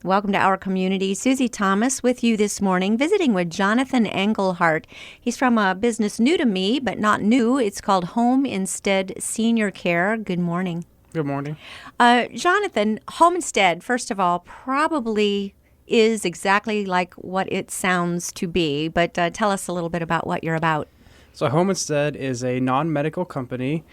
Welcome to our community. Susie Thomas with you this morning, visiting with Jonathan Engelhardt. He's from a business new to me, but not new. It's called Home Instead Senior Care. Good morning. Good morning. Jonathan, Home Instead, first of all, probably is exactly like what it sounds to be, but tell us a little bit about what you're about. So Home Instead is a non-medical company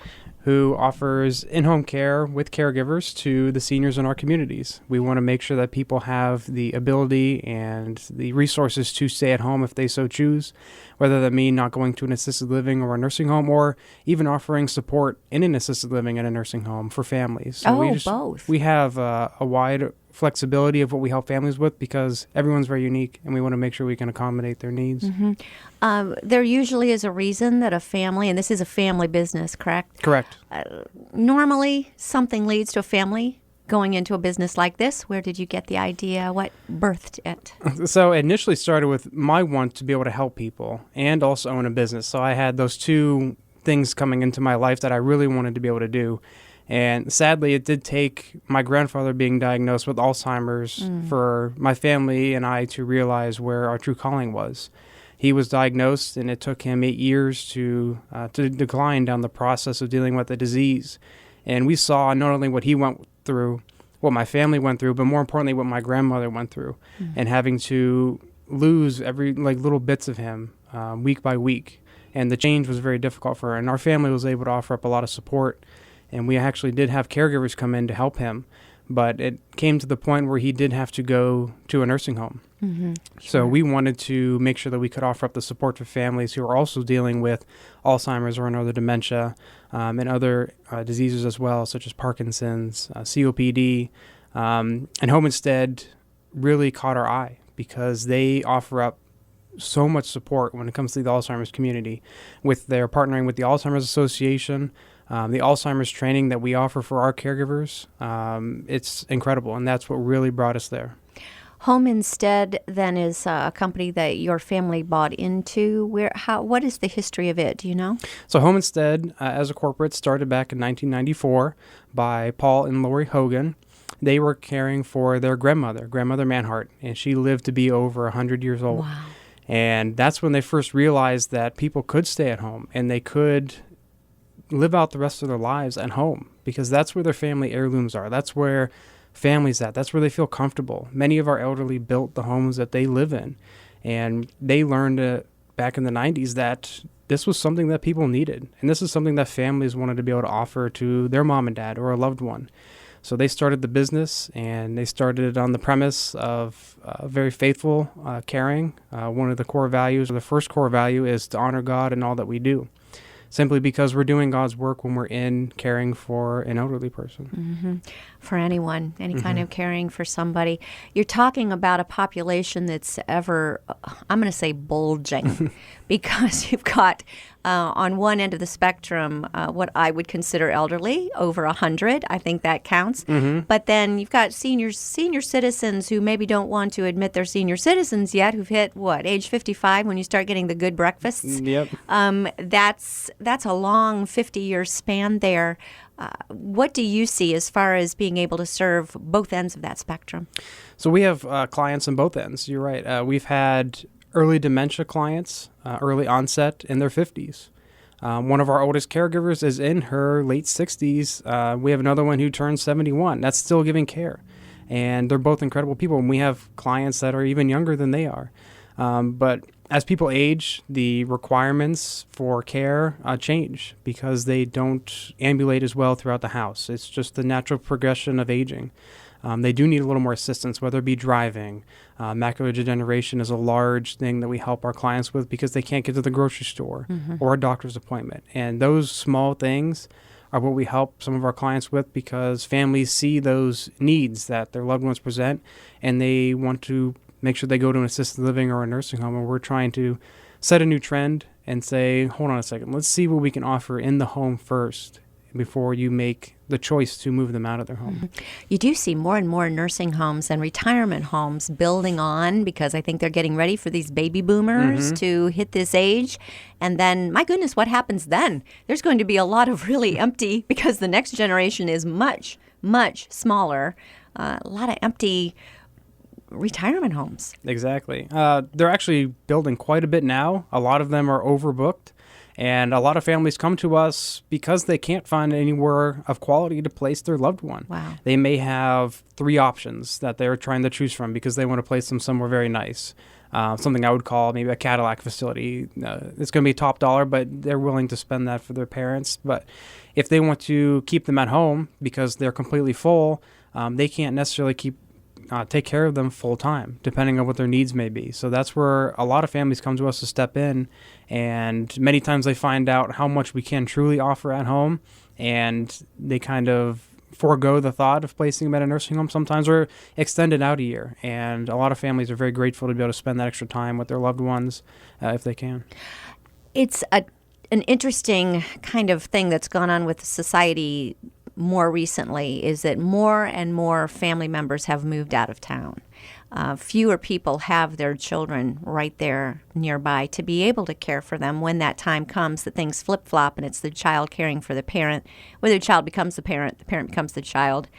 who offers in-home care with caregivers to the seniors in our communities. We want to make sure that people have the ability and the resources to stay at home if they so choose, whether that mean not going to an assisted living or a nursing home, or even offering support in an assisted living and a nursing home for families. So both. We have a wide flexibility of what we help families with because everyone's very unique and we want to make sure we can accommodate their needs. Mm-hmm. There usually is a reason that a family, and this is a family business, correct? Correct. Normally, something leads to a family going into a business like this. Where did you get the idea? What birthed it? So it initially started with my want to be able to help people and also own a business. So I had those two things coming into my life that I really wanted to be able to do. And sadly, it did take my grandfather being diagnosed with Alzheimer's for my family and I to realize where our true calling was. He was diagnosed, and it took him 8 years to decline down the process of dealing with the disease. And we saw not only what he went through, what my family went through, but more importantly, what my grandmother went through, and having to lose every little bits of him week by week. And the change was very difficult for her. And our family was able to offer up a lot of support. And we actually did have caregivers come in to help him. But it came to the point where he did have to go to a nursing home. Mm-hmm. So we wanted to make sure that we could offer up the support for families who are also dealing with Alzheimer's or another dementia and other diseases as well, such as Parkinson's, COPD. And Home Instead really caught our eye because they offer up so much support when it comes to the Alzheimer's community with their partnering with the Alzheimer's Association. The Alzheimer's training that we offer for our caregivers, it's incredible, and that's what really brought us there. Home Instead, then, is a company that your family bought into. What is the history of it? Do you know? So Home Instead, as a corporate, started back in 1994 by Paul and Lori Hogan. They were caring for their grandmother Manhart, and she lived to be over 100 years old. Wow. And that's when they first realized that people could stay at home, and they could live out the rest of their lives at home because that's where their family heirlooms are. That's where families at. That's where they feel comfortable. Many of our elderly built the homes that they live in, and they learned back in the 90s that this was something that people needed, and this is something that families wanted to be able to offer to their mom and dad or a loved one. So they started the business, and they started it on the premise of very faithful caring. One of the core values, or the first core value, is to honor God in all that we do. Simply because we're doing God's work when we're in caring for an elderly person. Mm-hmm. For anyone, any kind of caring for somebody. You're talking about a population that's ever, I'm going to say bulging, because you've got on one end of the spectrum what I would consider elderly, over 100. I think that counts. But then you've got senior citizens who maybe don't want to admit they're senior citizens yet, who've hit, age 55 when you start getting the good breakfasts? Yep. That's a long 50-year span there. What do you see as far as being able to serve both ends of that spectrum? So we have clients on both ends. You're right. We've had early dementia clients, early onset in their 50s. One of our oldest caregivers is in her late 60s. We have another one who turned 71. That's still giving care. And they're both incredible people. And we have clients that are even younger than they are. But as people age, the requirements for care change because they don't ambulate as well throughout the house. It's just the natural progression of aging. They do need a little more assistance, whether it be driving. Macular degeneration is a large thing that we help our clients with because they can't get to the grocery store or a doctor's appointment. And those small things are what we help some of our clients with because families see those needs that their loved ones present, and they want to make sure they go to an assisted living or a nursing home. And we're trying to set a new trend and say, hold on a second, let's see what we can offer in the home first before you make the choice to move them out of their home. You do see more and more nursing homes and retirement homes building on because I think they're getting ready for these baby boomers to hit this age. And then, my goodness, what happens then? There's going to be a lot of really empty, because the next generation is much, much smaller, a lot of empty retirement homes. Exactly. They're actually building quite a bit now. A lot of them are overbooked. And a lot of families come to us because they can't find anywhere of quality to place their loved one. Wow. They may have 3 options that they're trying to choose from because they want to place them somewhere very nice. Something I would call maybe a Cadillac facility. It's going to be top dollar, but they're willing to spend that for their parents. But if they want to keep them at home because they're completely full, they can't necessarily take care of them full time, depending on what their needs may be. So that's where a lot of families come to us to step in, and many times they find out how much we can truly offer at home, and they kind of forego the thought of placing them at a nursing home sometimes, or extend it out a year. And a lot of families are very grateful to be able to spend that extra time with their loved ones if they can. It's an interesting kind of thing that's gone on with society more recently, is that more and more family members have moved out of town. Fewer people have their children right there nearby to be able to care for them when that time comes, that things flip-flop and it's the child caring for the parent. Whether the child becomes the parent becomes the child.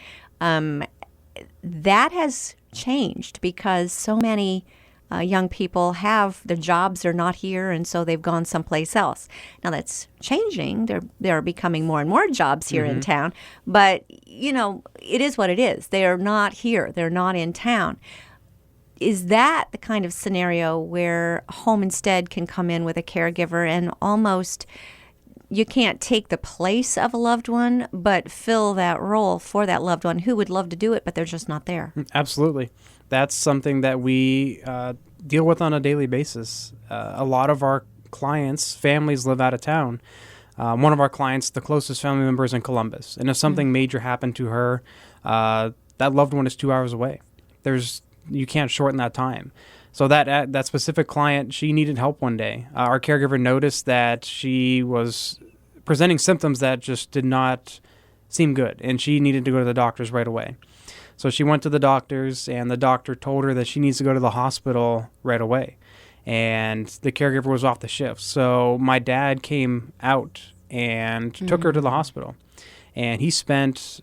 That has changed because so many young people have their jobs are not here, and so they've gone someplace else. Now that's changing. There are becoming more and more jobs here in town, but it is what it is. They are not here. They're not in town. Is that the kind of scenario where Home Instead can come in with a caregiver and almost you can't take the place of a loved one, but fill that role for that loved one who would love to do it, but they're just not there? Absolutely. That's something that we deal with on a daily basis. A lot of our clients' families live out of town. One of our clients, the closest family member, is in Columbus. And if something major happened to her, that loved one is 2 hours away. You can't shorten that time. So that specific client, she needed help one day. Our caregiver noticed that she was presenting symptoms that just did not seem good, and she needed to go to the doctors right away. So she went to the doctors, and the doctor told her that she needs to go to the hospital right away. And the caregiver was off the shift. So my dad came out and took her to the hospital. And he spent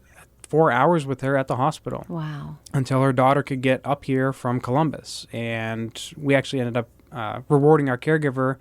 4 hours with her at the hospital. Wow. Until her daughter could get up here from Columbus. And we actually ended up rewarding our caregiver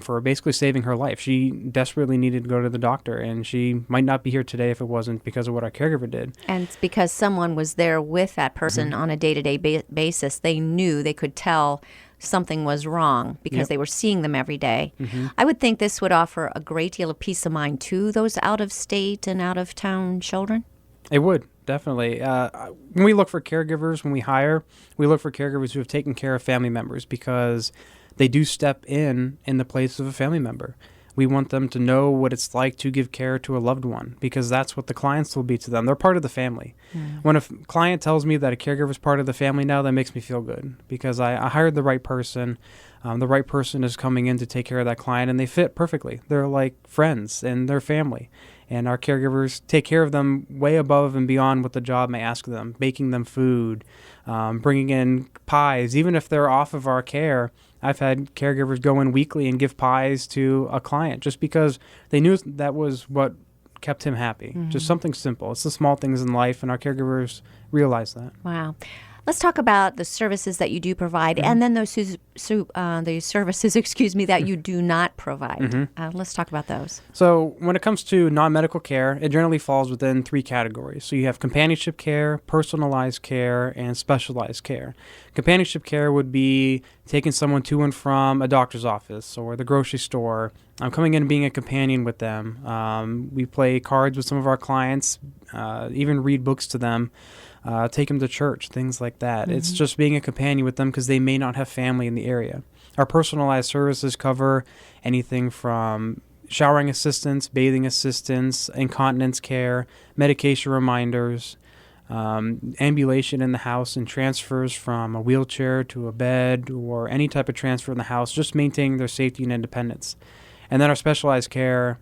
for basically saving her life. She desperately needed to go to the doctor, and she might not be here today if it wasn't because of what our caregiver did. And it's because someone was there with that person on a day-to-day basis. They knew, they could tell something was wrong because they were seeing them every day. I would think this would offer a great deal of peace of mind to those out-of-state and out-of-town children. It would, definitely. When we look for caregivers, when we hire, we look for caregivers who have taken care of family members because they do step in the place of a family member. We want them to know what it's like to give care to a loved one because that's what the clients will be to them. They're part of the family. When a client tells me that a caregiver is part of the family now, that makes me feel good because I hired the right person. The right person is coming in to take care of that client, and they fit perfectly. They're like friends and they're family. And our caregivers take care of them way above and beyond what the job may ask them, baking them food, bringing in pies. Even if they're off of our care, I've had caregivers go in weekly and give pies to a client just because they knew that was what kept him happy. Just something simple. It's the small things in life, and our caregivers realize that. Wow. Let's talk about the services that you do provide and then the services, that you do not provide. Let's talk about those. So when it comes to non-medical care, it generally falls within 3 categories. So you have companionship care, personalized care, and specialized care. Companionship care would be taking someone to and from a doctor's office or the grocery store, coming in and being a companion with them. We play cards with some of our clients, even read books to them. Take them to church, things like that. It's just being a companion with them because they may not have family in the area. Our personalized services cover anything from showering assistance, bathing assistance, incontinence care, medication reminders, ambulation in the house, and transfers from a wheelchair to a bed or any type of transfer in the house, just maintaining their safety and independence. And then our specialized care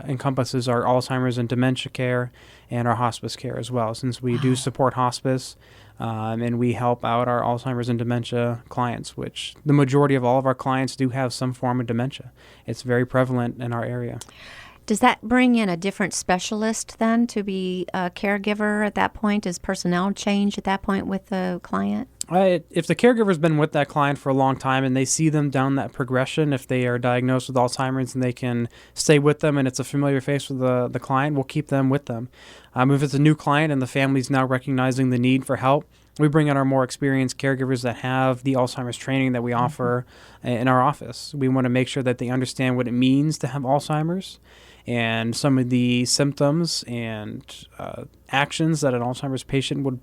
encompasses our Alzheimer's and dementia care and our hospice care as well, since we do support hospice and we help out our Alzheimer's and dementia clients, which the majority of all of our clients do have some form of dementia. It's very prevalent in our area. Does that bring in a different specialist then to be a caregiver at that point? Does personnel change at that point with the client? If the caregiver's been with that client for a long time and they see them down that progression, if they are diagnosed with Alzheimer's and they can stay with them and it's a familiar face with the client, we'll keep them with them. If it's a new client and the family's now recognizing the need for help, we bring in our more experienced caregivers that have the Alzheimer's training that we offer in our office. We want to make sure that they understand what it means to have Alzheimer's and some of the symptoms and actions that an Alzheimer's patient would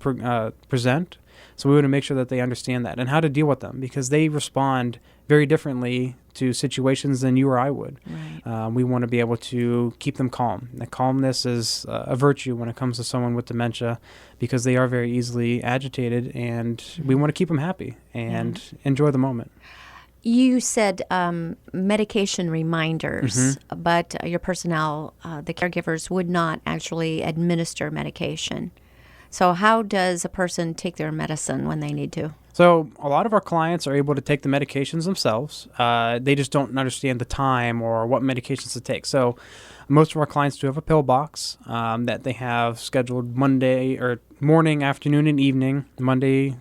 present. So we want to make sure that they understand that and how to deal with them, because they respond very differently to situations than you or I would. Right. We want to be able to keep them calm. And calmness is a virtue when it comes to someone with dementia, because they are very easily agitated, and we want to keep them happy and enjoy the moment. You said medication reminders, but your personnel, the caregivers, would not actually administer medication. So how does a person take their medicine when they need to? So a lot of our clients are able to take the medications themselves. They just don't understand the time or what medications to take. So most of our clients do have a pill box that they have scheduled Monday or morning, afternoon, and evening, Monday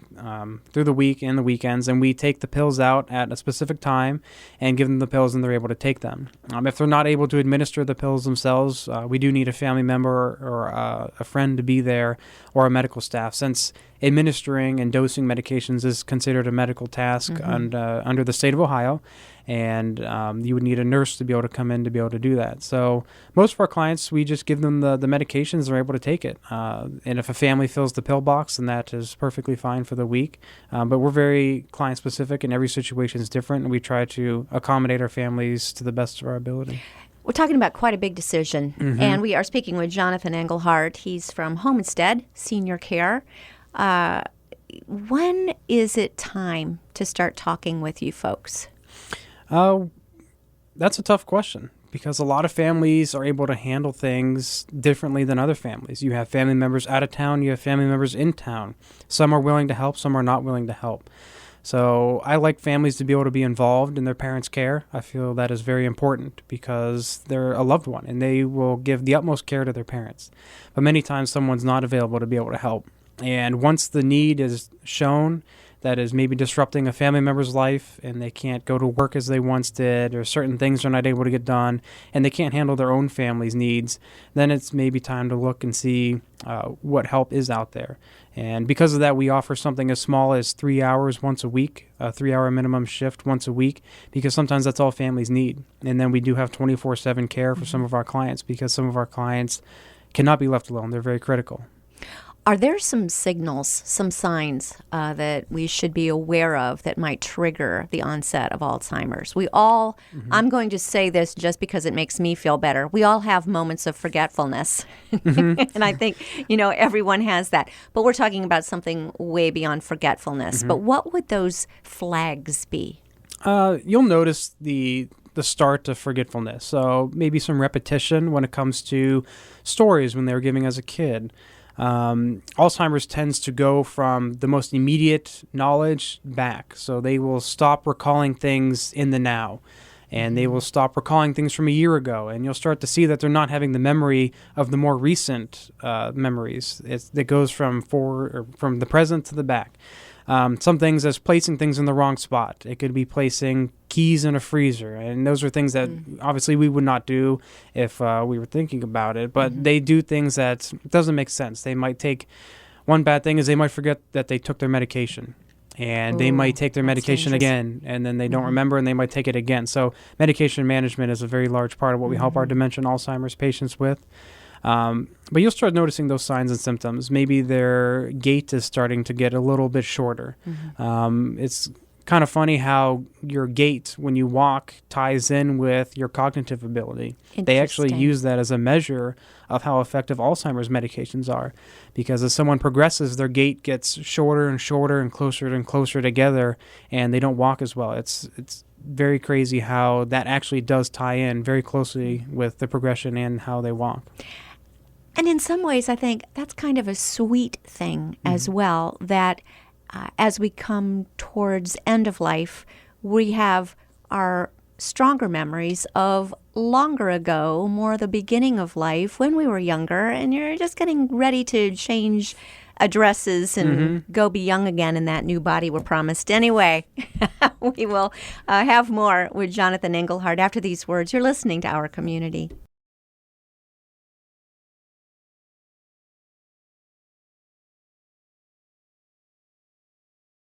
through the week and the weekends. And we take the pills out at a specific time and give them the pills, and they're able to take them. If they're not able to administer the pills themselves, we do need a family member or a friend to be there, or a medical staff, since administering and dosing medications is considered a medical task under the state of Ohio, and you would need a nurse to be able to come in to be able to do that. So most of our clients, we just give them the medications, they're able to take it. And if a family fills the pill box, then that is perfectly fine for the week. But we're very client-specific, and every situation is different, and we try to accommodate our families to the best of our ability. We're talking about quite a big decision, and we are speaking with Jonathan Engelhardt. He's from Homestead Senior Care. When is it time to start talking with you folks? That's a tough question, because a lot of families are able to handle things differently than other families. You have family members out of town, you have family members in town. Some are willing to help, some are not willing to help. So I like families to be able to be involved in their parents' care. I feel that is very important, because they're a loved one and they will give the utmost care to their parents. But many times someone's not available to be able to help. And once the need is shown that is maybe disrupting a family member's life, and they can't go to work as they once did, or certain things are not able to get done, and they can't handle their own family's needs, then it's maybe time to look and see what help is out there. And because of that, we offer something as small as 3 hours once a week, a 3-hour minimum shift once a week, because sometimes that's all families need. And then we do have 24/7 care for some of our clients, because some of our clients cannot be left alone. They're very critical. Are there some signals, some signs that we should be aware of that might trigger the onset of Alzheimer's? We all, I'm going to say this just because it makes me feel better, we all have moments of forgetfulness. And I think, everyone has that. But we're talking about something way beyond forgetfulness. But what would those flags be? You'll notice the start of forgetfulness. So maybe some repetition when it comes to stories when they were giving as a kid. Alzheimer's tends to go from the most immediate knowledge back. So they will stop recalling things in the now, and they will stop recalling things from a year ago. And you'll start to see that they're not having the memory of the more recent memories. It goes from the present to the back. Some things as placing things in the wrong spot. It could be placing keys in a freezer, and those are things that obviously we would not do if we were thinking about it, but they do things that doesn't make sense. They might take, one bad thing is they might forget that they took their medication, and they might take their medication again, and then they don't remember, and they might take it again. So medication management is a very large part of what we help our dementia and Alzheimer's patients with. But you'll start noticing those signs and symptoms. Maybe their gait is starting to get a little bit shorter. It's kind of funny how your gait when you walk ties in with your cognitive ability. They actually use that as a measure of how effective Alzheimer's medications are, because as someone progresses, their gait gets shorter and shorter and closer together, and they don't walk as well. It's very crazy how that actually does tie in very closely with the progression and how they walk. And in some ways, I think that's kind of a sweet thing as well, that as we come towards end of life, we have our stronger memories of longer ago, more the beginning of life when we were younger, and you're just getting ready to change addresses and go be young again in that new body we're promised. Anyway, we will have more with Jonathan Engelhardt after these words. You're listening to Our Community.